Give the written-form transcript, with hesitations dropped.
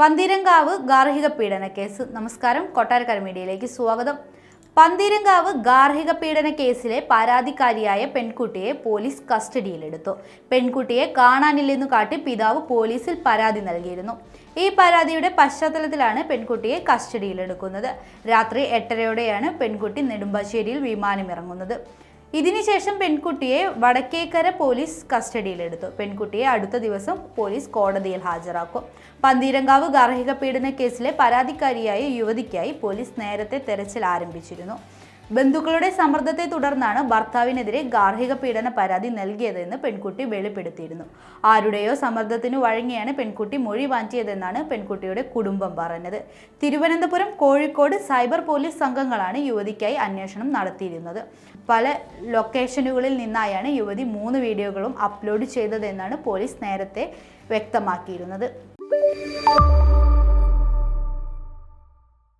പന്തീരങ്കാവ് ഗാർഹിക പീഡന കേസ്. നമസ്കാരം, കൊട്ടാരക്കര മീഡിയയിലേക്ക് സ്വാഗതം. പന്തീരങ്കാവ് ഗാർഹിക പീഡന കേസിലെ പരാതിക്കാരിയായ പെൺകുട്ടിയെ പോലീസ് കസ്റ്റഡിയിലെടുത്തു. പെൺകുട്ടിയെ കാണാനില്ലെന്നു കാട്ടി പിതാവ് പോലീസിൽ പരാതി നൽകിയിരുന്നു. ഈ പരാതിയുടെ പശ്ചാത്തലത്തിലാണ് പെൺകുട്ടിയെ കസ്റ്റഡിയിലെടുക്കുന്നത്. രാത്രി 8:30യോടെയാണ് പെൺകുട്ടി നെടുമ്പാശ്ശേരിയിൽ വിമാനമിറങ്ങുന്നത്. ഇതിനുശേഷം പെൺകുട്ടിയെ വടക്കേക്കര പോലീസ് കസ്റ്റഡിയിലെടുത്തു. പെൺകുട്ടിയെ അടുത്ത ദിവസം പോലീസ് കോടതിയിൽ ഹാജരാക്കും. പന്തീരങ്കാവ് ഗാർഹിക പീഡന കേസിലെ പരാതിക്കാരിയായ യുവതിക്കായി പോലീസ് നേരത്തെ തെരച്ചിൽ ആരംഭിച്ചിരുന്നു. ബന്ധുക്കളുടെ സമ്മർദ്ദത്തെ തുടർന്നാണ് ഭർത്താവിനെതിരെ ഗാർഹിക പീഡന പരാതി നൽകിയതെന്ന് പെൺകുട്ടി വെളിപ്പെടുത്തിയിരുന്നു. ആരുടെയോ സമ്മർദ്ദത്തിനു വഴങ്ങിയാണ് പെൺകുട്ടി മൊഴി മാറ്റിയതെന്നാണ് പെൺകുട്ടിയുടെ കുടുംബം പറഞ്ഞത്. തിരുവനന്തപുരം, കോഴിക്കോട് സൈബർ പോലീസ് സംഘങ്ങളാണ് യുവതിക്കായി അന്വേഷണം നടത്തിയിരുന്നത്. പല ലൊക്കേഷനുകളിൽ നിന്നായാണ് യുവതി 3 വീഡിയോകളും അപ്ലോഡ് ചെയ്തതെന്നാണ് പോലീസ് നേരത്തെ വ്യക്തമാക്കിയിരുന്നത്.